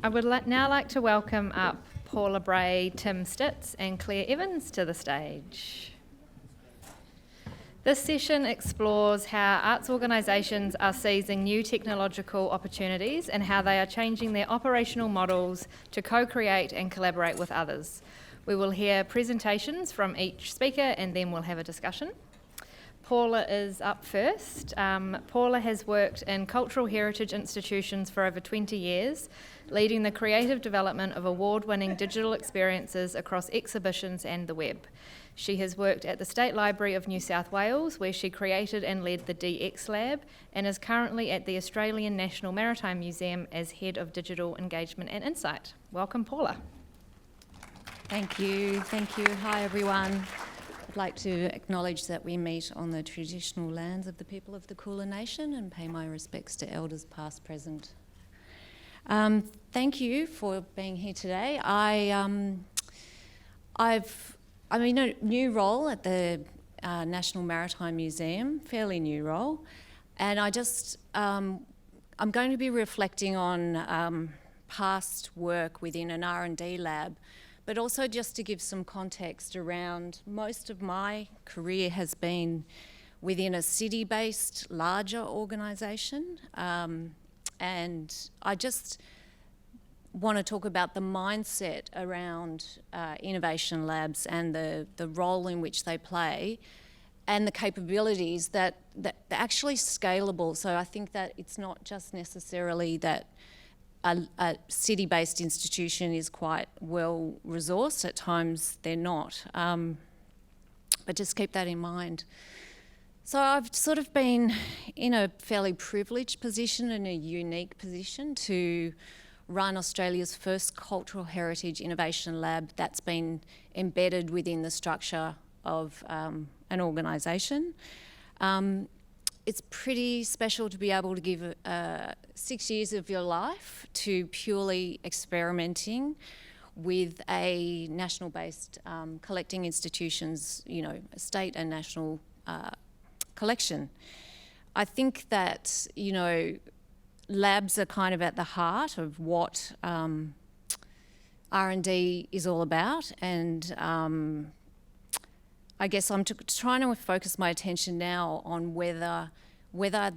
I would now like to welcome up Paula Bray, Tim Stitz and Claire Evans to the stage. This session explores how arts organisations are seizing new technological opportunities and how they are changing their operational models to co-create and collaborate with others. We will hear presentations from each speaker and then we'll have a discussion. Paula is up first. Paula has worked in cultural heritage institutions for over 20 years, leading the creative development of award-winning digital experiences across exhibitions and the web. She has worked at the State Library of New South Wales, where she created and led the DX Lab, and is currently at the Australian National Maritime Museum as Head of Digital Engagement and Insight. Welcome, Paula. Thank you. Hi, everyone. I'd like to acknowledge that we meet on the traditional lands of the people of the Kulin Nation and pay my respects to elders past, present. Thank you for being here today. I'm in a new role at the National Maritime Museum, fairly new role, and I'm going to be reflecting on past work within an R&D lab, but also just to give some context around most of my career has been within a city-based larger organisation, and I just want to talk about the mindset around innovation labs and the role in which they play and the capabilities that they're actually scalable. So I think that it's not just necessarily that a city-based institution is quite well resourced. At times they're not, but just keep that in mind. So I've sort of been in a fairly privileged position and a unique position to run Australia's first cultural heritage innovation lab that's been embedded within the structure of an organisation. It's pretty special to be able to give 6 years of your life to purely experimenting with a national-based collecting institutions, a state and national collection. I think that, labs are kind of at the heart of what R&D is all about, and I guess I'm trying to focus my attention now on whether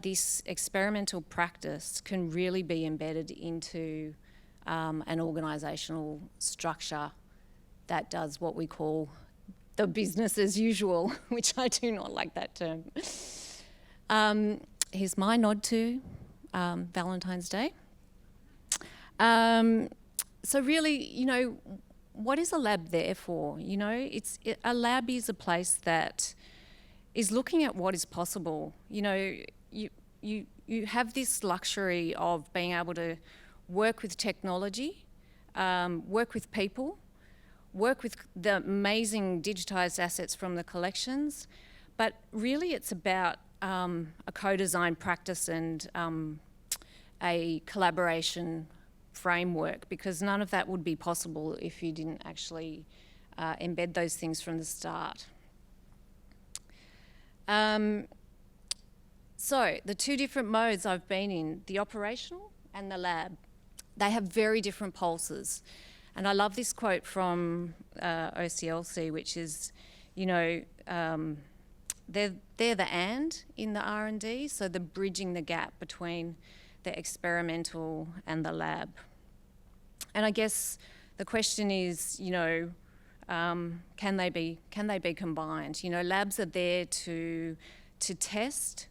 this experimental practice can really be embedded into an organisational structure that does what we call the business as usual, which I do not like that term. Here's my nod to Valentine's Day. So really, what is a lab there for? A lab is a place that is looking at what is possible. You have this luxury of being able to work with technology, work with people, work with the amazing digitised assets from the collections, but really it's about a co-design practice and a collaboration framework, because none of that would be possible if you didn't actually embed those things from the start. So the two different modes I've been in, the operational and the lab, they have very different pulses. And I love this quote from OCLC, which is, they're the and in the R&D, so they're bridging the gap between the experimental and the lab. And I guess the question is, can they be combined? Labs are there to test,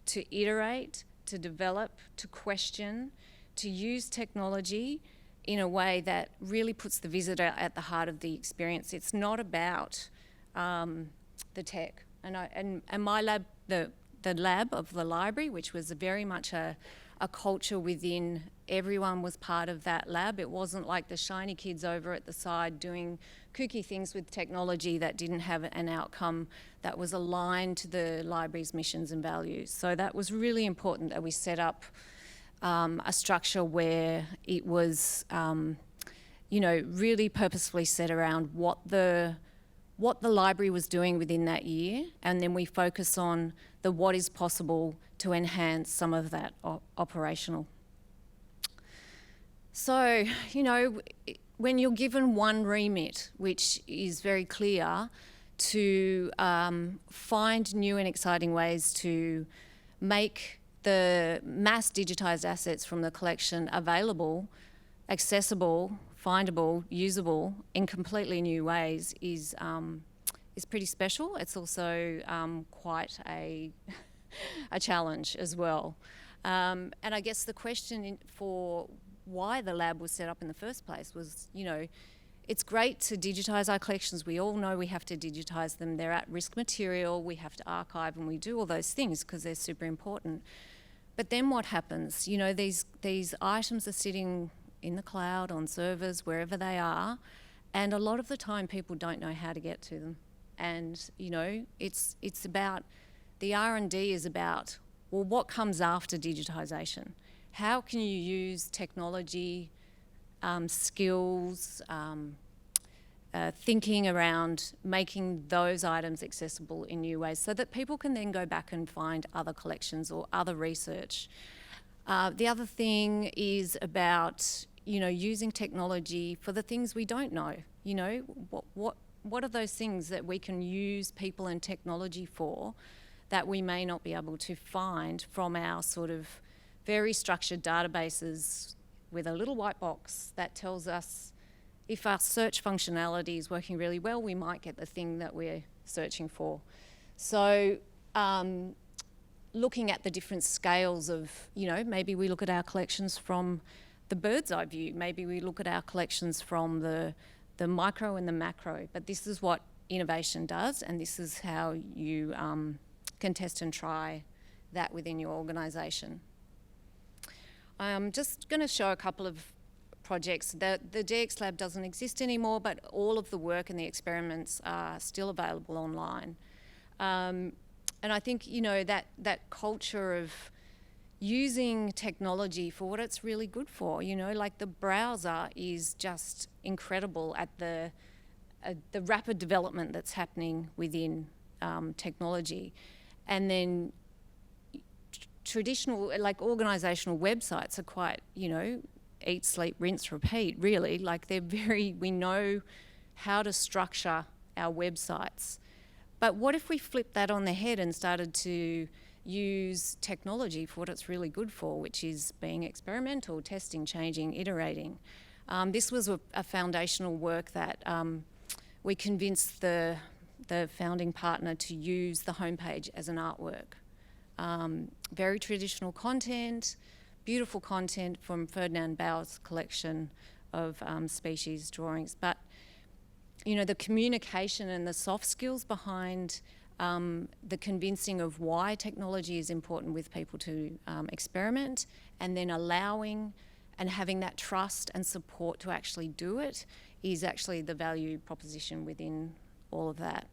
to iterate, to develop, to question, to use technology in a way that really puts the visitor at the heart of the experience. It's not about the tech. And my lab, the lab of the library, which was very much a culture within, everyone was part of that lab. It wasn't like the shiny kids over at the side doing kooky things with technology that didn't have an outcome that was aligned to the library's missions and values. So that was really important that we set up a structure where it was, really purposefully set around what the library was doing within that year, and then we focus on the what is possible to enhance some of that operational. So, when you're given one remit, which is very clear, to find new and exciting ways to make the mass digitised assets from the collection available, accessible, findable, usable in completely new ways is pretty special. It's also quite a challenge as well. And I guess the question for why the lab was set up in the first place was, it's great to digitise our collections. We all know we have to digitise them. They're at-risk material. We have to archive, and we do all those things because they're super important. But then what happens? These items are sitting in the cloud, on servers, wherever they are, and a lot of the time people don't know how to get to them. And, it's about, the R&D is about, well, what comes after digitisation? How can you use technology, skills, thinking around making those items accessible in new ways so that people can then go back and find other collections or other research. The other thing is about, using technology for the things we don't know. What are those things that we can use people and technology for that we may not be able to find from our sort of very structured databases with a little white box that tells us if our search functionality is working really well, we might get the thing that we're searching for. So looking at the different scales of, maybe we look at our collections from the bird's eye view, maybe we look at our collections from the micro and the macro, but this is what innovation does, and this is how you can test and try that within your organisation. I'm just going to show a couple of projects. The DX Lab doesn't exist anymore, but all of the work and the experiments are still available online. And I think, that culture of using technology for what it's really good for, like the browser is just incredible at the rapid development that's happening within technology. And then traditional, like organisational websites are quite, eat, sleep, rinse, repeat, really. Like we know how to structure our websites. But what if we flipped that on the head and started to use technology for what it's really good for, which is being experimental, testing, changing, iterating. This was a foundational work that we convinced the founding partner to use the homepage as an artwork. Very traditional content, beautiful content from Ferdinand Bauer's collection of species drawings. But, the communication and the soft skills behind the convincing of why technology is important with people to experiment, and then allowing and having that trust and support to actually do it is actually the value proposition within all of that.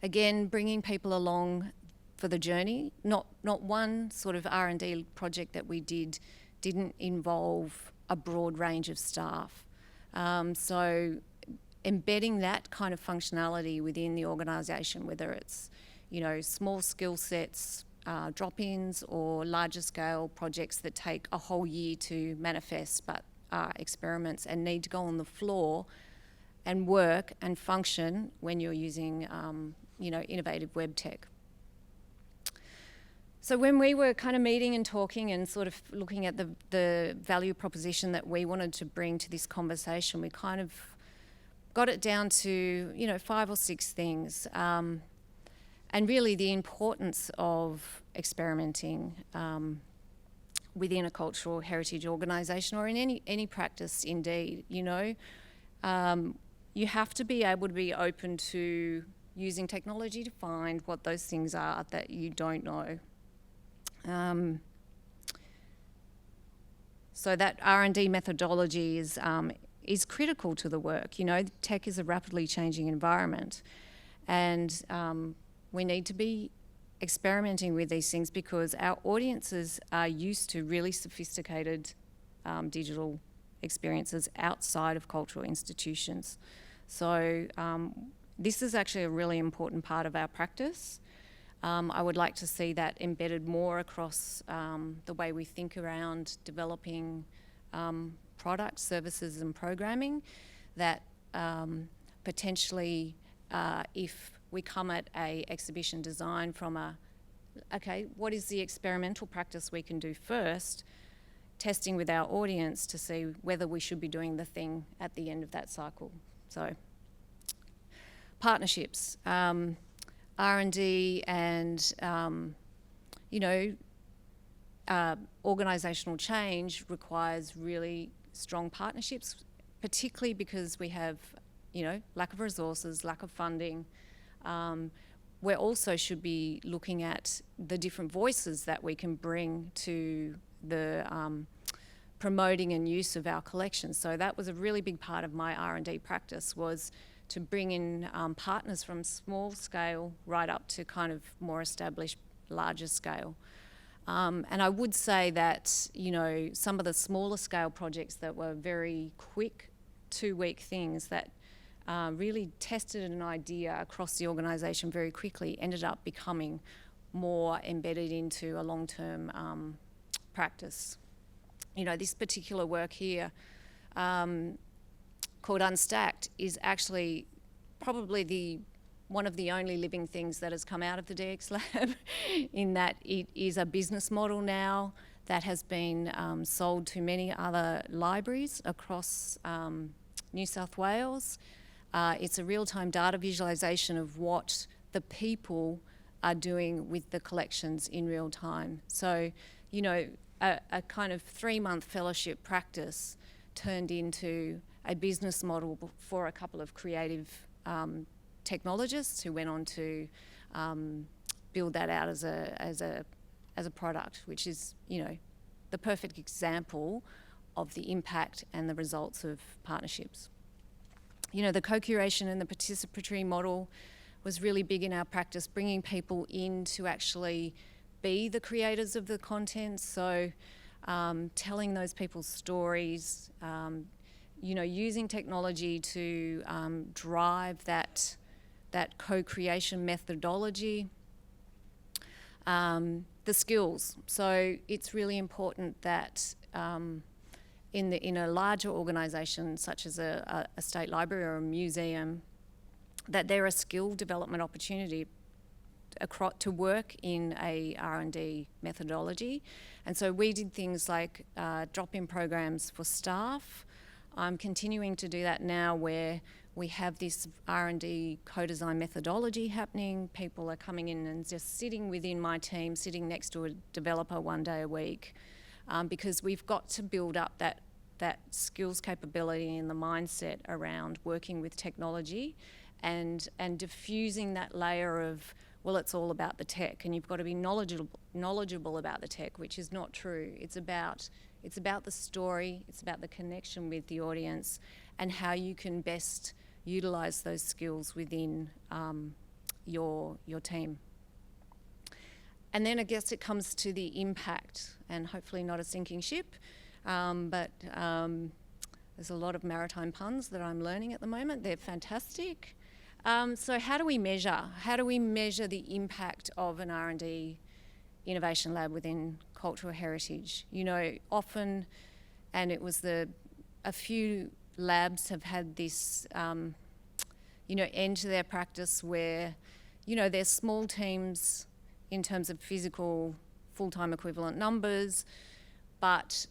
Again, bringing people along for the journey. Not one sort of R&D project that we didn't involve a broad range of staff. So embedding that kind of functionality within the organisation, whether it's, small skill sets, drop-ins, or larger scale projects that take a whole year to manifest but are experiments and need to go on the floor and work and function when you're using, innovative web tech. So when we were kind of meeting and talking and sort of looking at the value proposition that we wanted to bring to this conversation, we kind of got it down to, 5 or 6 things. And really the importance of experimenting within a cultural heritage organisation or in any practice indeed, you have to be able to be open to using technology to find what those things are that you don't know. So that R&D methodology is critical to the work. Tech is a rapidly changing environment, and we need to be experimenting with these things because our audiences are used to really sophisticated digital experiences outside of cultural institutions. So this is actually a really important part of our practice. I would like to see that embedded more across the way we think around developing products, services and programming that potentially if we come at a exhibition design from okay, what is the experimental practice we can do first, testing with our audience to see whether we should be doing the thing at the end of that cycle. So partnerships, R&D and, organisational change requires really strong partnerships, particularly because we have, lack of resources, lack of funding. We also should be looking at the different voices that we can bring to the promoting and use of our collections. So that was a really big part of my R&D practice, was to bring in partners from small scale right up to kind of more established, larger scale. And I would say that, some of the smaller scale projects that were very quick, 2-week things that really tested an idea across the organisation very quickly ended up becoming more embedded into a long-term practice. This particular work here called Unstacked is actually probably one of the only living things that has come out of the DX Lab in that it is a business model now that has been sold to many other libraries across New South Wales. It's a real-time data visualisation of what the people are doing with the collections in real time. So, a kind of 3-month fellowship practice turned into a business model for a couple of creative technologists who went on to build that out as a product, which is, the perfect example of the impact and the results of partnerships. The co-curation and the participatory model was really big in our practice, bringing people in to actually be the creators of the content. So telling those people's stories, using technology to drive that co-creation methodology. The skills. So it's really important that in a larger organisation such as a state library or a museum, that there are skill development opportunity to work in a R&D methodology. And so we did things like drop-in programs for staff. I'm continuing to do that now where we have this R&D co-design methodology happening. People are coming in and just sitting within my team, sitting next to a developer 1 day a week, because we've got to build up that skills capability and the mindset around working with technology and diffusing that layer of, well, it's all about the tech and you've got to be knowledgeable about the tech, which is not true. It's about the story, it's about the connection with the audience and how you can best utilise those skills within your team. And then I guess it comes to the impact, and hopefully not a sinking ship, but there's a lot of maritime puns that I'm learning at the moment. They're fantastic. So how do we measure? How do we measure the impact of an R&D innovation lab within cultural heritage? Often, and it was a few labs have had this, end to their practice where, they're small teams in terms of physical full-time equivalent numbers, but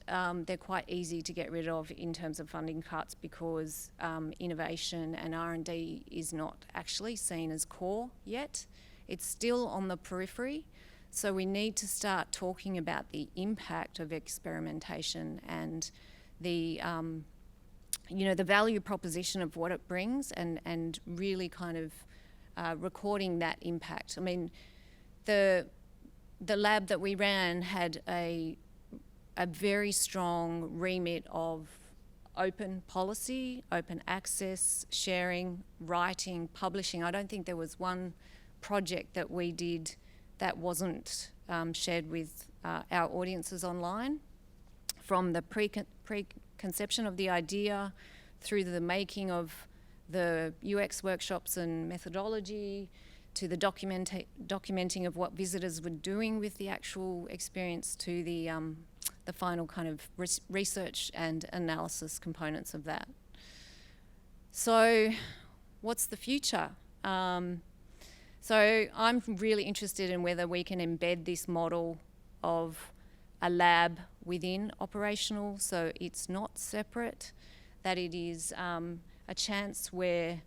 they're quite easy to get rid of in terms of funding cuts because innovation and R&D is not actually seen as core yet. It's still on the periphery. So we need to start talking about the impact of experimentation and the value proposition of what it brings and really kind of recording that impact. I mean, the lab that we ran had a very strong remit of open policy, open access, sharing, writing, publishing. I don't think there was one project that we did that wasn't shared with our audiences online, from the preconception of the idea through the making of the UX workshops and methodology to the documenting of what visitors were doing with the actual experience to the the final kind of research and analysis components of that. So what's the future? So I'm really interested in whether we can embed this model of a lab within operational, so it's not separate, that it is a chance where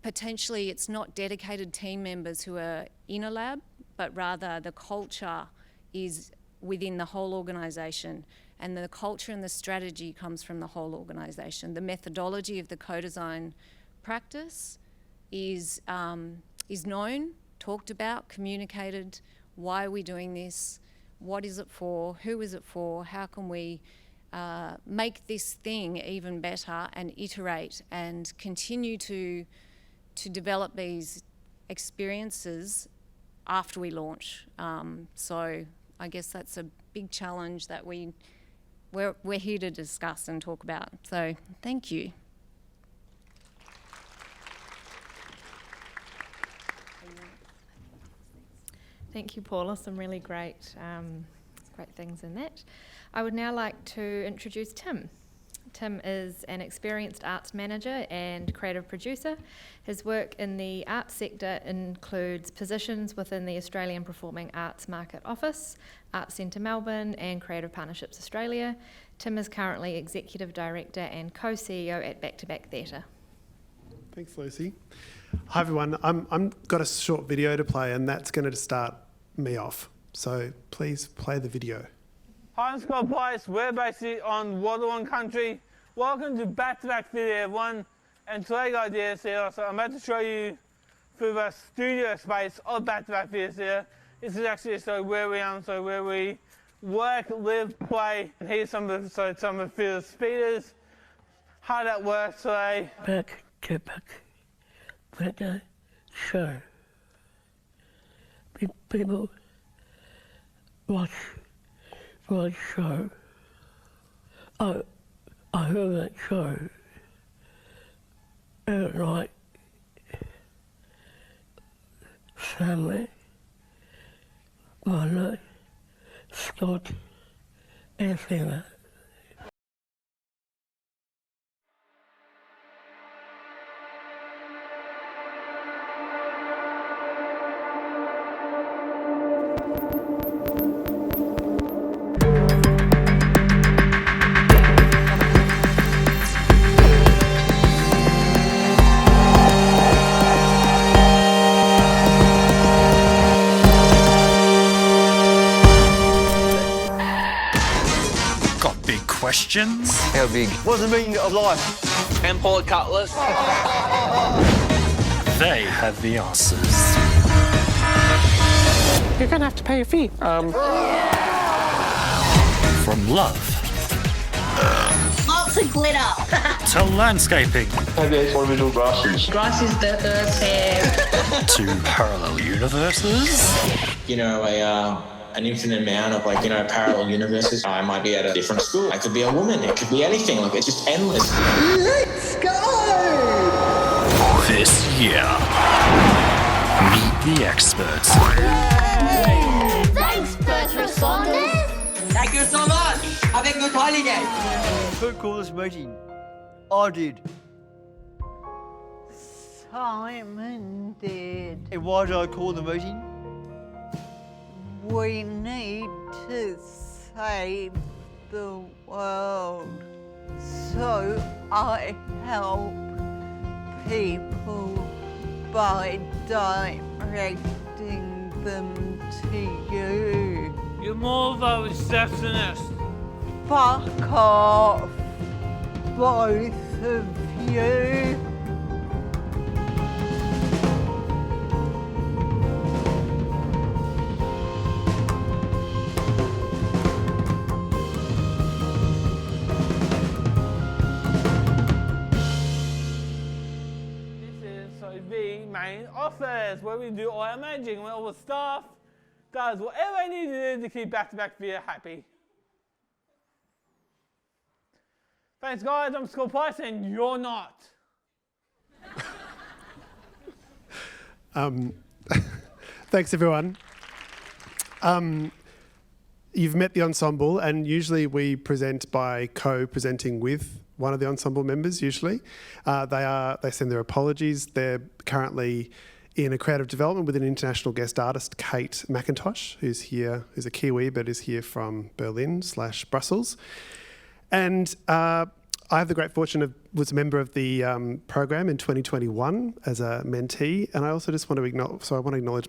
potentially it's not dedicated team members who are in a lab, but rather the culture is within the whole organisation, and the culture and the strategy comes from the whole organisation. The methodology of the co-design practice is known, talked about, communicated. Why are we doing this? What is it for? Who is it for? How can we make this thing even better and iterate and continue to develop these experiences after we launch? So I guess that's a big challenge that we're here to discuss and talk about. So thank you. Thank you, Paula. Some really great things in that. I would now like to introduce Tim. Tim is an experienced arts manager and creative producer. His work in the arts sector includes positions within the Australian Performing Arts Market Office, Arts Centre Melbourne and Creative Partnerships Australia. Tim is currently Executive Director and Co-CEO at Back to Back Theatre. Thanks, Lucy. Hi everyone, I'm got a short video to play and that's going to start me off. So please play the video. Hi, I'm Scott Price. We're basically on Waterline country. Welcome to Back to Back Theatre, everyone. And today, guys, so I'm about to show you through the studio space of Back to Back Theatre. This is actually where we are, so where we work, live, play. And here's some of the theatre speakers. How that works today. Back to Back Theatre show. People watch the show. I heard that show. And like family, my Scott, everything like that. Questions? How big? What's the meaning of life? 10 bullet cutlass. They have the answers. You're gonna have to pay a fee. From love. Lots of glitter. To landscaping. Maybe it's orbital grasses. Grass is the Earth's hair. To parallel universes. You know, an infinite amount of parallel universes. I might be at a different school. I could be a woman. It could be anything. It's just endless. Let's go! This year, meet the experts. Yay! Thanks, first responders. Thank you so much. Have a good holiday. Who called this meeting? I did. Simon did. And why did I call the meeting? We need to save the world, so I help people by directing them to you. You're more of a receptionist. Fuck off, both of you. The main office where we do all our managing, where all the staff does whatever they need to do to keep Back to Back Theatre happy. Thanks, guys. I'm Scott Price, and you're not. Thanks, everyone. you've met the ensemble, and usually we present by co-presenting with one of the ensemble members, usually. They send their apologies. They're currently in a creative development with an international guest artist, Kate McIntosh, who's here, who's a Kiwi, but is here from Berlin/Brussels. And I have the great fortune of was a member of the program in 2021 as a mentee, and I also just want to acknowledge. So I want to acknowledge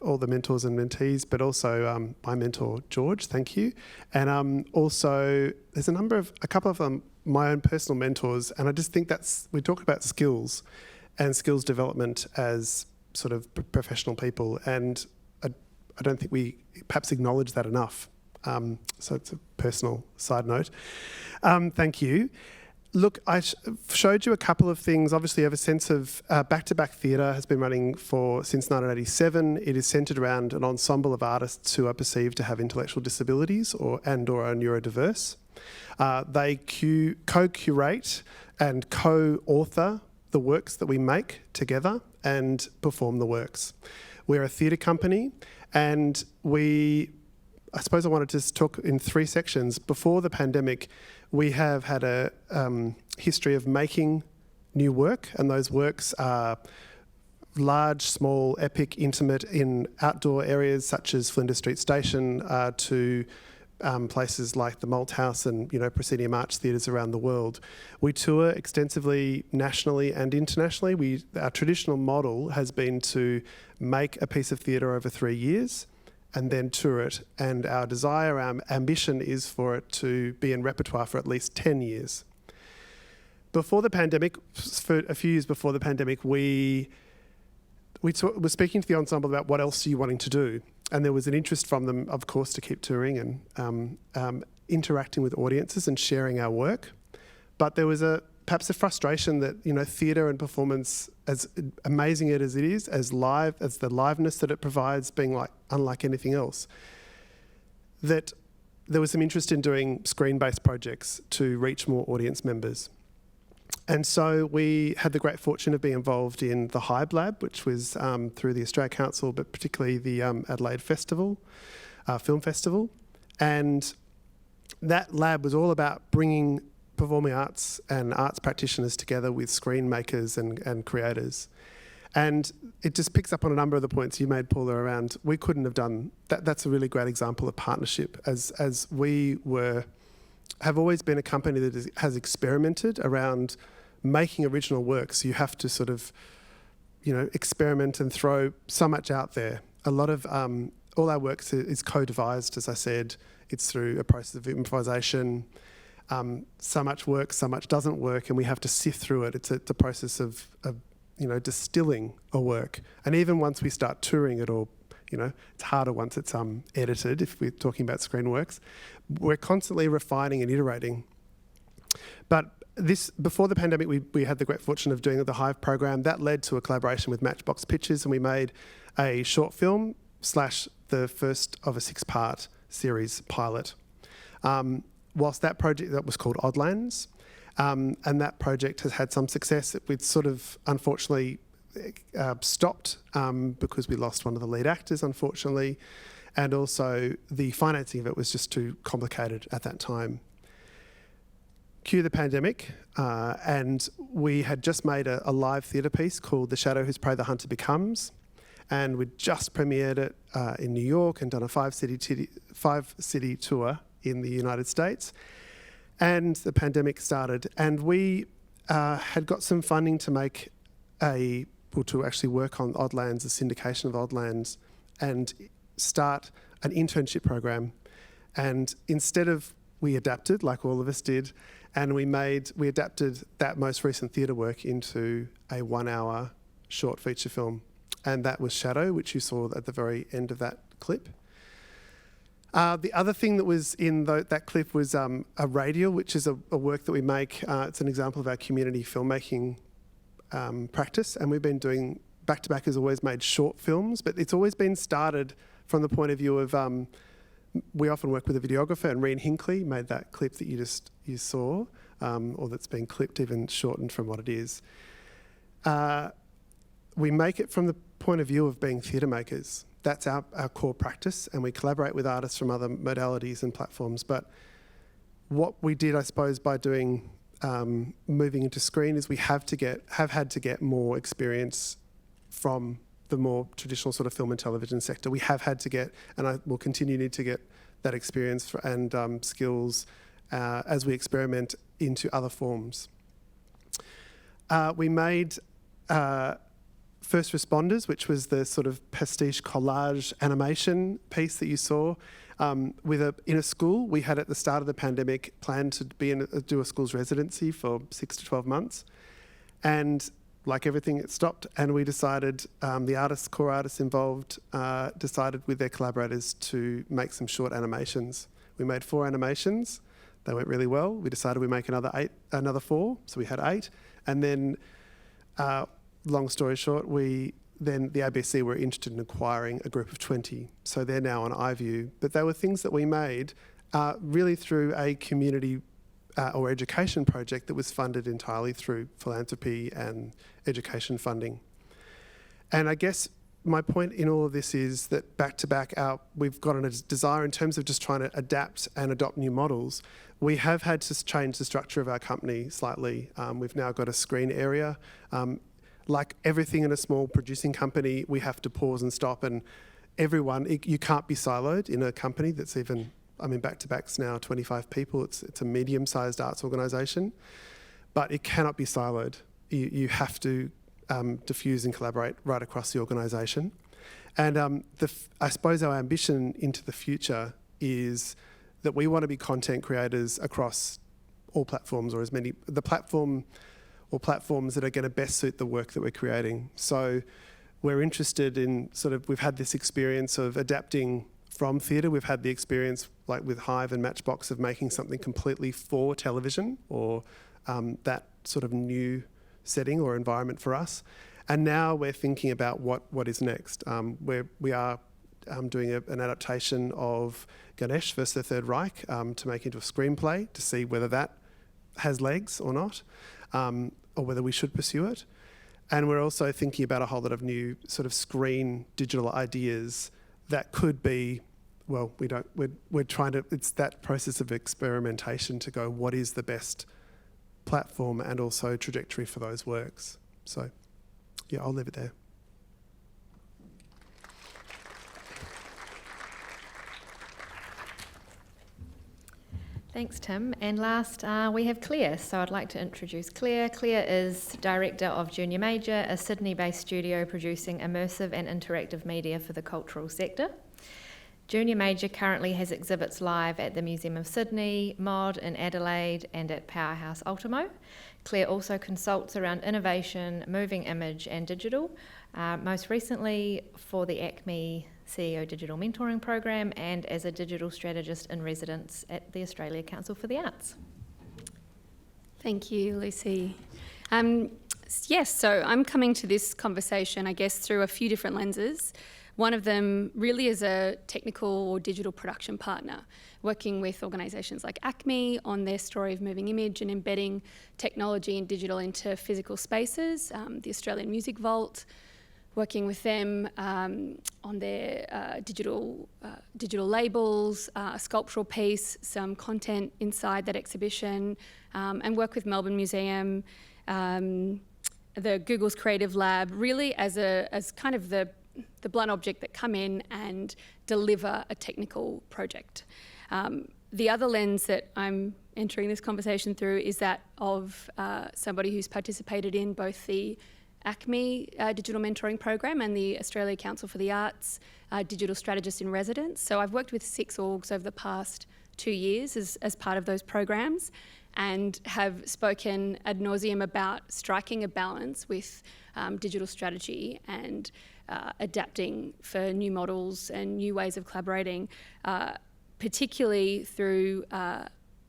all the mentors and mentees, but also my mentor George. Thank you, and also there's a couple of my own personal mentors, and I just think we talk about skills and skills development as sort of professional people, and I don't think we perhaps acknowledge that enough. So it's a personal side note. Thank you. Look, I showed you a couple of things. Obviously, you have a sense of back-to-back theatre has been running since 1987. It is centred around an ensemble of artists who are perceived to have intellectual disabilities or are neurodiverse. They co-curate and co-author the works that we make together and perform the works. We're a theatre company, and I suppose I wanted to talk in 3 sections. Before the pandemic, we have had a history of making new work, and those works are large, small, epic, intimate in outdoor areas such as Flinders Street Station to places like the Malthouse and Proscenium Arch theatres around the world. We tour extensively nationally and internationally. Our traditional model has been to make a piece of theatre over 3 years and then tour it. And our desire, our ambition is for it to be in repertoire for at least 10 years. Before the pandemic, for a few years before the pandemic, we were speaking to the ensemble about what else are you wanting to do. And there was an interest from them, of course, to keep touring and interacting with audiences and sharing our work. But there was perhaps a frustration that, theatre and performance, as amazing as it is, as the liveness that it provides, being unlike anything else, that there was some interest in doing screen-based projects to reach more audience members. And so we had the great fortune of being involved in the Hybe Lab, which was through the Australia Council, but particularly the Adelaide Festival, Film Festival. And that lab was all about bringing performing arts and arts practitioners together with screen makers and creators. And it just picks up on a number of the points you made, Paula, around we couldn't have done that. That's a really great example of partnership, as we have always been a company that has experimented around making original works. You have to sort of, experiment and throw so much out there. A lot of all our works is co-devised, as I said. It's through a process of improvisation. So much works, so much doesn't work, and we have to sift through it. It's a process of distilling a work. And even once we start touring it, or it's harder once it's edited. If we're talking about screen works, we're constantly refining and iterating. But before the pandemic, we had the great fortune of doing the Hive program. That led to a collaboration with Matchbox Pictures, and we made a short film / the first of a 6-part series pilot. Whilst that project, that was called Oddlands, and that project has had some success. We'd sort of unfortunately stopped because we lost one of the lead actors, unfortunately, and also the financing of it was just too complicated at that time. Cue the pandemic, and we had just made a live theatre piece called The Shadow Whose Prey the Hunter Becomes, and we'd just premiered it in New York and done a 5-city tour in the United States, and the pandemic started, and we had got some funding to make to actually work on Oddlands, a syndication of Oddlands, and start an internship program. And instead of, we adapted, like all of us did, and we adapted that most recent theatre work into a 1-hour short feature film, and that was Shadow, which you saw at the very end of that clip. The other thing that was in that clip was a radial, which is a work that we make. It's an example of our community filmmaking practice, and we've been doing back-to-back has always made short films, but it's always been started from the point of view of we often work with a videographer, and Rian Hinckley made that clip that you saw, or that's been clipped, even shortened from what it is. We make it from the point of view of being theatre makers. that's our core practice, and we collaborate with artists from other modalities and platforms. But what we did, I suppose, by doing moving into screen is we have had to get more experience from the more traditional sort of film and television sector. We have had to get, and I will continue to need to get that experience and skills as we experiment into other forms. We made First Responders, which was the sort of pastiche collage animation piece that you saw. In a school, we had at the start of the pandemic planned to do a school's residency for 6 to 12 months. And like everything, it stopped, and we decided, the core artists involved decided with their collaborators to make some short animations. We made 4 animations. They went really well. We decided we'd make another 4, so we had 8. And then, long story short, the ABC were interested in acquiring a group of 20. So they're now on iView. But they were things that we made really through a community or education project that was funded entirely through philanthropy and education funding. And I guess my point in all of this is that back to back, we've got a desire in terms of just trying to adapt and adopt new models. We have had to change the structure of our company slightly. We've now got a screen area. Like everything in a small producing company, we have to pause and stop, and you can't be siloed in a company that's even, back to back's now 25 people. It's a medium-sized arts organisation, but it cannot be siloed. You have to diffuse and collaborate right across the organisation. And I suppose our ambition into the future is that we want to be content creators across all platforms, or the platform or platforms that are going to best suit the work that we're creating. So we're interested in we've had this experience of adapting from theatre. We've had the experience, like with Hive and Matchbox, of making something completely for television, or that sort of new setting or environment for us. And now we're thinking about what is next. We are doing an adaptation of Ganesh versus the Third Reich to make into a screenplay to see whether that has legs or not, or whether we should pursue it. And we're also thinking about a whole lot of new sort of screen digital ideas that could be, we're trying to, it's that process of experimentation to go, what is the best platform and also trajectory for those works. So yeah, I'll leave it there. Thanks, Tim. And last, we have Claire. So I'd like to introduce Claire. Claire is Director of Junior Major, a Sydney-based studio producing immersive and interactive media for the cultural sector. Junior Major currently has exhibits live at the Museum of Sydney, MOD in Adelaide, and at Powerhouse Ultimo. Claire also consults around innovation, moving image and digital, most recently for the ACMI CEO Digital Mentoring Program and as a digital strategist in residence at the Australia Council for the Arts. Thank you, Lucy. Yes, so I'm coming to this conversation, I guess, through a few different lenses. One of them really is a technical or digital production partner, working with organisations like ACMI on their story of moving image and embedding technology and digital into physical spaces, the Australian Music Vault, working with them on their digital labels, a sculptural piece, some content inside that exhibition, and work with Melbourne Museum, the Google's Creative Lab, really as kind of the blunt object that come in and deliver a technical project. The other lens that I'm entering this conversation through is that of somebody who's participated in both the ACMI Digital Mentoring Program and the Australia Council for the Arts Digital Strategist in Residence. So I've worked with 6 orgs over the past 2 years as part of those programs, and have spoken ad nauseum about striking a balance with digital strategy and adapting for new models and new ways of collaborating, particularly through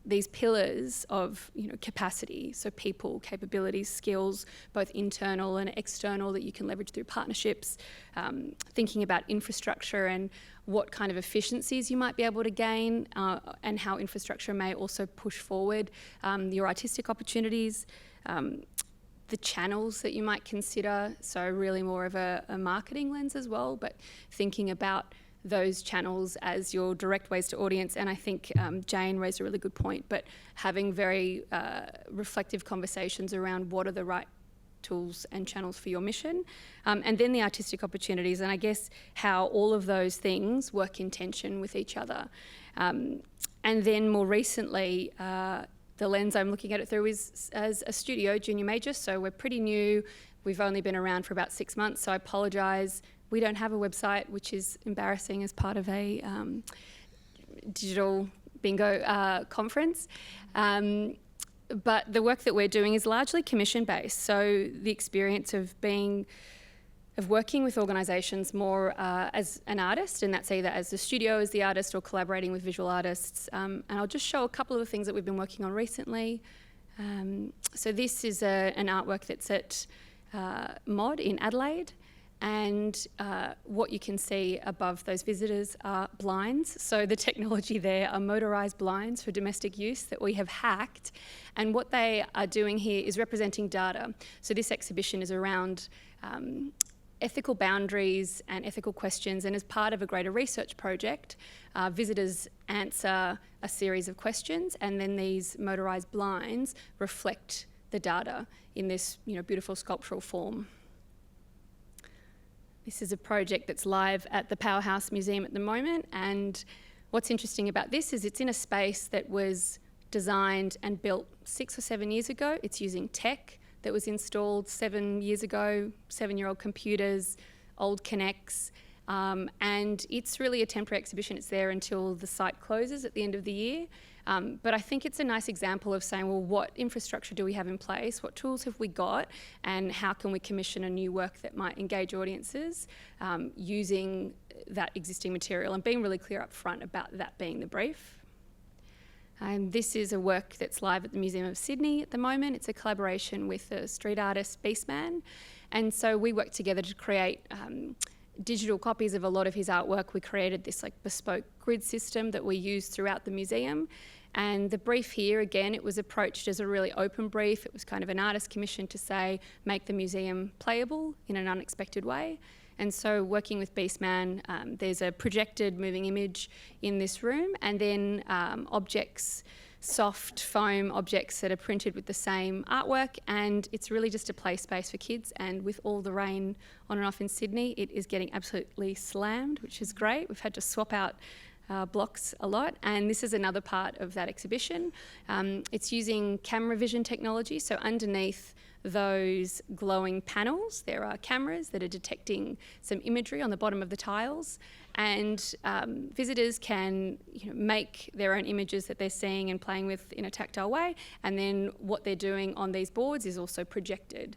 these pillars of capacity, so people, capabilities, skills, both internal and external that you can leverage through partnerships, thinking about infrastructure and what kind of efficiencies you might be able to gain, and how infrastructure may also push forward your artistic opportunities. the channels that you might consider, so really more of a marketing lens as well, but thinking about those channels as your direct ways to audience. And I think Jane raised a really good point, but having very reflective conversations around what are the right tools and channels for your mission, and then the artistic opportunities, and I guess how all of those things work in tension with each other. And then more recently, the lens I'm looking at it through is as a studio, junior major, so we're pretty new. We've only been around for about 6 months, so I apologise. We don't have a website, which is embarrassing as part of a digital bingo conference. But the work that we're doing is largely commission-based, so the experience of working with organisations more as an artist, and that's either as the studio as the artist or collaborating with visual artists. And I'll just show a couple of the things that we've been working on recently. So this is an artwork that's at MOD in Adelaide, and what you can see above those visitors are blinds. So the technology there are motorised blinds for domestic use that we have hacked, and what they are doing here is representing data. So this exhibition is around ethical boundaries and ethical questions, and as part of a greater research project, visitors answer a series of questions, and then these motorised blinds reflect the data in this, beautiful sculptural form. This is a project that's live at the Powerhouse Museum at the moment, and what's interesting about this is it's in a space that was designed and built 6 or 7 years ago. It's using tech that was installed 7 years ago, 7-year-old computers, old Connects, and it's really a temporary exhibition. It's there until the site closes at the end of the year. But I think it's a nice example of saying, well, what infrastructure do we have in place? What tools have we got? And how can we commission a new work that might engage audiences using that existing material, and being really clear up front about that being the brief. This is a work that's live at the Museum of Sydney at the moment. It's a collaboration with the street artist Beastman. And so we worked together to create digital copies of a lot of his artwork. We created this bespoke grid system that we use throughout the museum. And the brief here, again, it was approached as a really open brief. It was kind of an artist commission to say, make the museum playable in an unexpected way. And so working with Beastman, there's a projected moving image in this room, and then objects, soft foam objects that are printed with the same artwork, and it's really just a play space for kids. And with all the rain on and off in Sydney, it is getting absolutely slammed, which is great. We've had to swap out blocks a lot, and this is another part of that exhibition. It's using camera vision technology, so underneath those glowing panels there are cameras that are detecting some imagery on the bottom of the tiles, and visitors can make their own images that they're seeing and playing with in a tactile way, and then what they're doing on these boards is also projected.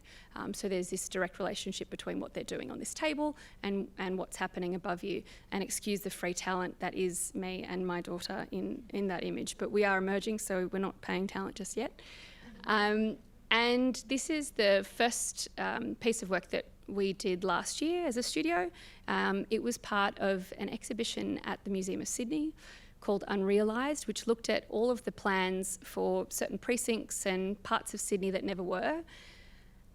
So there's this direct relationship between what they're doing on this table and what's happening above you. And excuse the free talent, that is me and my daughter in that image, but we are emerging, so we're not paying talent just yet. And this is the first piece of work that we did last year as a studio. It was part of an exhibition at the Museum of Sydney called Unrealised, which looked at all of the plans for certain precincts and parts of Sydney that never were.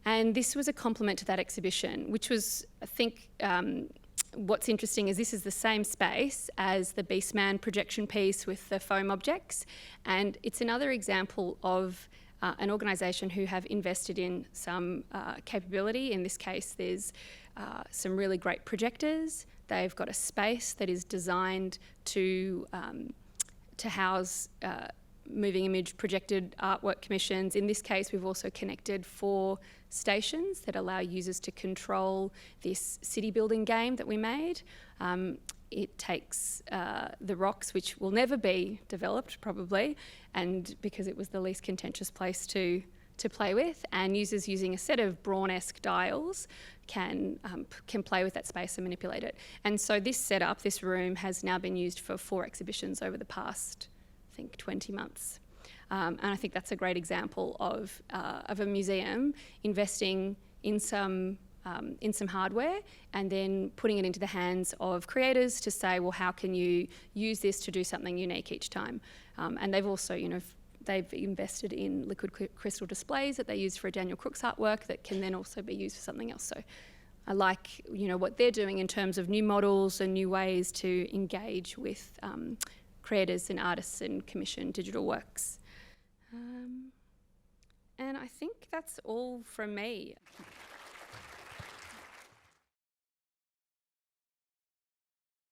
And this was a complement to that exhibition, which was, I think, what's interesting is this is the same space as the Beastman projection piece with the foam objects. And it's another example of an organisation who have invested in some capability. In this case, there's some really great projectors. They've got a space that is designed to house moving image projected artwork commissions. In this case, we've also connected 4 stations that allow users to control this city building game that we made. It takes the rocks, which will never be developed probably, and because it was the least contentious place to play with, and users using a set of Braun-esque dials can play with that space and manipulate it. And so this setup, this room, has now been used for 4 exhibitions over the past, I think, 20 months. And I think that's a great example of a museum investing in some hardware and then putting it into the hands of creators to say, well, how can you use this to do something unique each time? And they've also, they've invested in liquid crystal displays that they use for a Daniel Crooks artwork that can then also be used for something else. So I like, what they're doing in terms of new models and new ways to engage with creators and artists and commission digital works. And I think that's all from me.